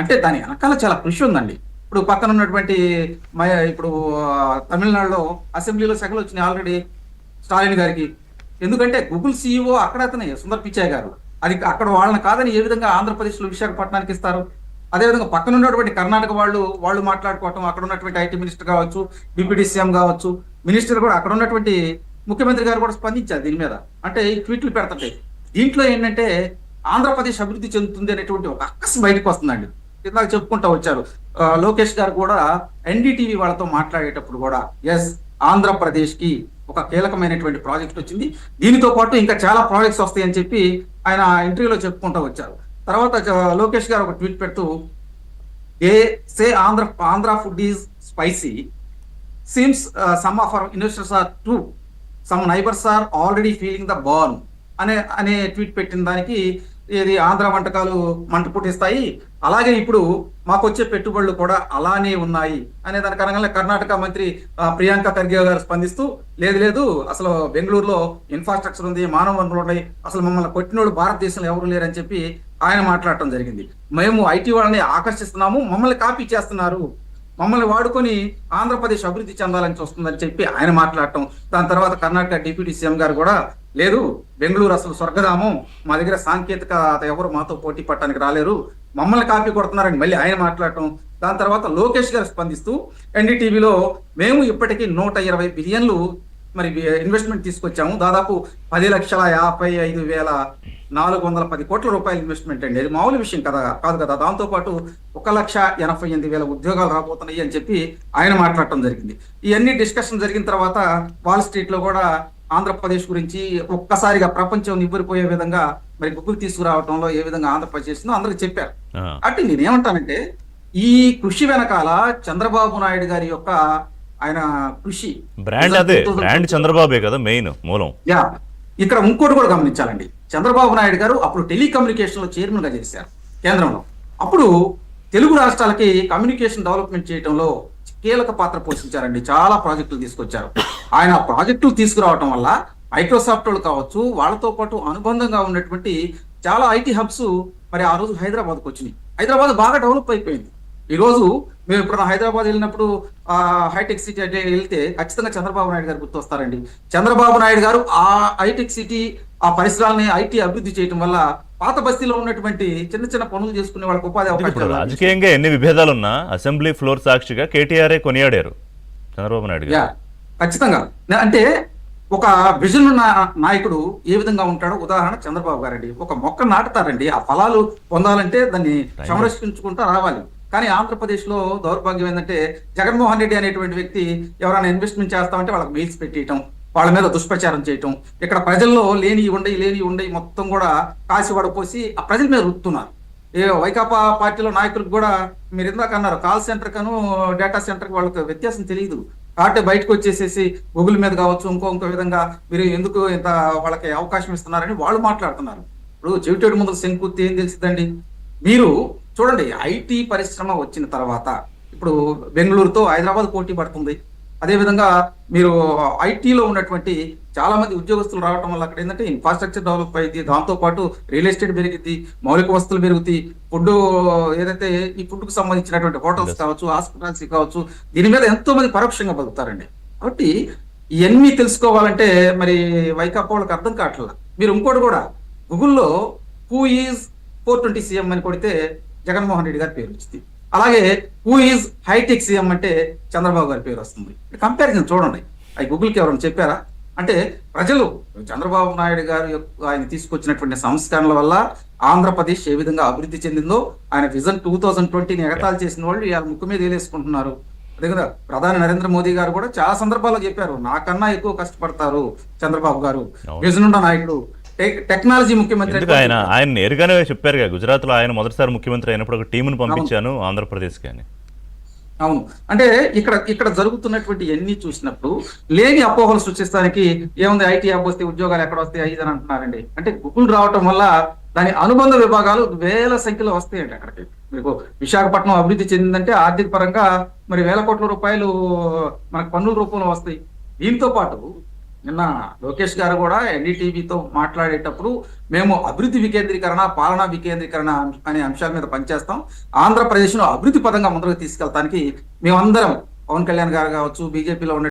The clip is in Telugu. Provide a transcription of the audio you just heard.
అంటే దాని వెనకాల చాలా కృషి ఉందండి. ఇప్పుడు పక్కన ఉన్నటువంటి ఇప్పుడు తమిళనాడులో అసెంబ్లీలో సెగలు వచ్చినాయి ఆల్రెడీ స్టాలిన్ గారికి. ఎందుకంటే గూగుల్ సీఈఓ అక్కడ అతనే సుందర్ పిచాయ్ గారు. అది అక్కడ వాళ్ళని కాదని ఏ విధంగా ఆంధ్రప్రదేశ్లో విశాఖపట్నానికి ఇస్తారు? అదేవిధంగా పక్కన ఉన్నటువంటి కర్ణాటక వాళ్ళు మాట్లాడుకోవటం, అక్కడ ఉన్నటువంటి ఐటీ మినిస్టర్ కావచ్చు, డిప్యూటీ సీఎం కావచ్చు, మినిస్టర్ కూడా అక్కడ ఉన్నటువంటి ముఖ్యమంత్రి గారు కూడా స్పందించారు దీని మీద. అంటే ఈ ట్వీట్లు పెడతాయి. దీంట్లో ఏంటంటే ఆంధ్రప్రదేశ్ అభివృద్ధి చెందుతుంది అనేటువంటి ఒక అక్కసు బయటకు వస్తుందండి. ఇందాక చెప్పుకుంటా వచ్చారు లోకేష్ గారు కూడా ఎన్డీటీవీ వాళ్ళతో మాట్లాడేటప్పుడు కూడా ఎస్ ఆంధ్రప్రదేశ్ కి ఒక కీలకమైనటువంటి ప్రాజెక్ట్ వచ్చింది, దీనితో పాటు ఇంకా చాలా ప్రాజెక్ట్స్ వస్తాయని చెప్పి ఆయన ఇంటర్వ్యూలో చెప్పుకుంటూ వచ్చారు. తర్వాత లోకేష్ గారు ఒక ట్వీట్ పెడుతూ a say Andhra food is spicy seems some of our investors are true some neighbours are already feeling the burn అనే ట్వీట్ పెట్టిన దానికి ఇది ఆంధ్ర వంటకాలు మంట పుట్టిస్తాయి, అలాగే ఇప్పుడు మాకు వచ్చే పెట్టుబడులు కూడా అలానే ఉన్నాయి అనే దానికి అనగానే కర్ణాటక మంత్రి ప్రియాంక ఖర్గే గారు స్పందిస్తూ లేదు అసలు బెంగళూరులో ఇన్ఫ్రాస్ట్రక్చర్ ఉంది, మానవ వనరులు ఉన్నాయి, అసలు మమ్మల్ని కొట్టినోడు భారతదేశంలో ఎవరు లేరని చెప్పి ఆయన మాట్లాడటం జరిగింది. మేము ఐటీ వాళ్ళని ఆకర్షిస్తున్నాము, మమ్మల్ని కాపీ చేస్తున్నారు, మమ్మల్ని వాడుకొని ఆంధ్రప్రదేశ్ అభివృద్ధి చెందాలని చూస్తుందని చెప్పి ఆయన మాట్లాడటం. దాని తర్వాత కర్ణాటక డిప్యూటీ సీఎం గారు కూడా లేదు బెంగళూరు అసలు స్వర్గధామం, మా దగ్గర సాంకేతికత ఎవరు మాతో పోటీ పట్టడానికి రాలేరు, మమ్మల్ని కాపీ కొడుతున్నారని మళ్ళీ ఆయన మాట్లాడటం. దాని తర్వాత లోకేష్ గారు స్పందిస్తూ ఎన్డీటీవీలో మేము ఇప్పటికీ 120 బిలియన్లు మరి ఇన్వెస్ట్మెంట్ తీసుకొచ్చాము, దాదాపు 10,55,410 కోట్ల రూపాయల ఇన్వెస్ట్మెంట్ అండి. అది మామూలు విషయం కాదు కదా. దాంతోపాటు 1,88,000 ఉద్యోగాలు రాబోతున్నాయి అని చెప్పి ఆయన మాట్లాడటం జరిగింది. ఇవన్నీ డిస్కషన్ జరిగిన తర్వాత వాల్ స్ట్రీట్ లో కూడా ఆంధ్రప్రదేశ్ గురించి ఒక్కసారిగా ప్రపంచం నివ్వరిపోయే విధంగా మరి గూగుల్ తీసుకురావడంలో ఏ విధంగా ఆంధ్రప్రదేశ్ అందరికి చెప్పారు. అంటే నేనేమంటానంటే ఈ కృషి వెనకాల చంద్రబాబు నాయుడు గారి యొక్క ఆయన కృషి బ్రాండ్ చంద్రబాబే కదా మెయిన్ మూలం. ఇక్కడ ఇంకోటి కూడా గమనించాలండి. చంద్రబాబు నాయుడు గారు అప్పుడు టెలికమ్యూనికేషన్ లో చైర్మన్ గా చేశారు కేంద్రంలో. అప్పుడు తెలుగు రాష్ట్రాలకి కమ్యూనికేషన్ డెవలప్మెంట్ చేయడంలో కీలక పాత్ర పోషించారండి. చాలా ప్రాజెక్టులు తీసుకొచ్చారు. ఆయన ప్రాజెక్టులు తీసుకురావటం వల్ల మైక్రోసాఫ్ట్ వాళ్ళు కావచ్చు, వాళ్ళతో పాటు అనుబంధంగా ఉన్నటువంటి చాలా ఐటీ హబ్స్ మరి ఆ రోజు హైదరాబాద్కి వచ్చినాయి. హైదరాబాద్ బాగా డెవలప్ అయిపోయింది. ఈ రోజు మేము ఇప్పుడు హైదరాబాద్ వెళ్ళినప్పుడు హైటెక్ సిటీ అంటే వెళ్తే ఖచ్చితంగా చంద్రబాబు నాయుడు గారు గుర్తొస్తారండి. చంద్రబాబు నాయుడు గారు ఆ హైటెక్ సిటీ ఆ పరిసరాలని ఐటీ అభివృద్ధి చేయడం వల్ల పాత బస్తీలో ఉన్నటువంటి చిన్న చిన్న పనులు చేసుకునే వాళ్ళకి ఉపాధి అవకాశాలు. రాజకీయంగా ఎన్ని విభేదాలున్నా అసెంబ్లీ ఫ్లోర్ సాక్షిగా కేటీఆర్ కొనియాడారు చంద్రబాబు నాయుడు గారు. ఖచ్చితంగా అంటే ఒక విజన్ ఉన్న నాయకుడు ఏ విధంగా ఉంటాడో ఉదాహరణ చంద్రబాబు గారండి. ఒక మొక్క నాటుతారండి, ఆ ఫలాలు పొందాలంటే దాన్ని సంరక్షించుకుంటూ రావాలి. కానీ ఆంధ్రప్రదేశ్ లో దౌర్భాగ్యం ఏంటంటే జగన్మోహన్ రెడ్డి అనేటువంటి వ్యక్తి ఎవరైనా ఇన్వెస్ట్మెంట్ చేస్తామంటే వాళ్ళకి మెయిల్స్ పెట్టేయటం, వాళ్ళ మీద దుష్ప్రచారం చేయటం, ఇక్కడ ప్రజల్లో లేని ఉండయి మొత్తం కూడా కాసి వడపోసి ఆ ప్రజల మీద రుతున్నారు. వైకాపా పార్టీలో నాయకులకు కూడా మీరు ఇందాక అన్నారు కాల్ సెంటర్ కను డేటా సెంటర్ వాళ్ళకి వ్యత్యాసం తెలియదు కాబట్టి బయటకు వచ్చేసేసి గూగుల్ మీద కావచ్చు ఇంకో విధంగా మీరు ఎందుకు ఇంత వాళ్ళకి అవకాశం ఇస్తున్నారని వాళ్ళు మాట్లాడుతున్నారు. ఇప్పుడు చెవిటేడు ముందు శంకుత్తి ఏం తెలిసిందండి. మీరు చూడండి, ఐటీ పరిశ్రమ వచ్చిన తర్వాత ఇప్పుడు బెంగళూరుతో హైదరాబాద్ పోటీ పడుతుంది. అదేవిధంగా మీరు ఐటీలో ఉన్నటువంటి చాలా మంది ఉద్యోగస్తులు రావడం వల్ల అక్కడ ఏంటంటే ఇన్ఫ్రాస్ట్రక్చర్ డెవలప్ అయింది, దాంతోపాటు రియల్ ఎస్టేట్ పెరిగింది, మౌలిక వస్తువులు పెరుగుతాయి, ఫుడ్ ఏదైతే ఈ ఫుడ్కు సంబంధించినటువంటి హోటల్స్ కావచ్చు, హాస్పిటాలిటీ కావచ్చు, దీని మీద ఎంతో మంది పరోక్షంగా బతుకుతారండి. కాబట్టి ఇవన్నీ తెలుసుకోవాలంటే మరి వైకాపా వాళ్ళకి అర్థం కావట్లేదు. మీరు ఇంకోటి కూడా గూగుల్లో హూ ఈజ్ 420 సీఎం అని కొడితే జగన్మోహన్ రెడ్డి గారి పేరు వచ్చింది. అలాగే హూ ఈజ్ హైటెక్ సీఎం అంటే చంద్రబాబు గారి పేరు వస్తుంది. కంపారిజన్ చూడండి. అవి గూగుల్కి ఎవరైనా చెప్పారా? అంటే ప్రజలు చంద్రబాబు నాయుడు గారు ఆయన తీసుకొచ్చినటువంటి సంస్కరణల వల్ల ఆంధ్రప్రదేశ్ ఏ విధంగా అభివృద్ధి చెందిందో, ఆయన విజన్ 2020ని ఎగతాళి చేసిన వాళ్ళు ఇవాళ ముక్కు మీద వేలేసుకుంటున్నారు. అదే కదా ప్రధాని నరేంద్ర మోదీ గారు కూడా చాలా సందర్భాల్లో చెప్పారు, నాకన్నా ఎక్కువ కష్టపడతారు చంద్రబాబు గారు, విజన్ ఉన్న నాయకుడు, టెక్నాలజీ ముఖ్యమంత్రి. ఆయన నేరుగానే చెప్పారు కదా, గుజరాత్ లో ఆయన మొదటిసారి ముఖ్యమంత్రి అయినప్పుడు ఒక టీమును పంపించాను ఆంధ్రప్రదేశ్ కి అని. అవును, అంటే ఇక్కడ జరుగుతున్నటువంటి ఎన్ని చూసినప్పుడు లేని అపోహలు సృష్టిస్తానికి ఏముంది, ఐటీ యాప్ వస్తే ఉద్యోగాలు ఎక్కడ వస్తాయి అని అంటున్నారండి. అంటే గూగుల్ రావటం వల్ల దాని అనుబంధ విభాగాలు వేల సంఖ్యలో వస్తాయండి. అక్కడికి మీకు విశాఖపట్నం అభివృద్ధి చెందిందంటే ఆర్థిక పరంగా మరి వేల కోట్ల రూపాయలు మనకు పన్నుల రూపంలో వస్తాయి. దీంతో పాటు నిన్న లోకేష్ గారు కూడా ఎన్డీటీవీతో మాట్లాడేటప్పుడు మేము అభివృద్ధి వికేంద్రీకరణ, పాలనా వికేంద్రీకరణ అనే అంశాల మీద పనిచేస్తాం. ఆంధ్రప్రదేశ్ను అభివృద్ధి పదంగా ముందుకు తీసుకెళ్తానికి మేమందరం, పవన్ కళ్యాణ్ గారు కావచ్చు, బీజేపీలో ఉన్న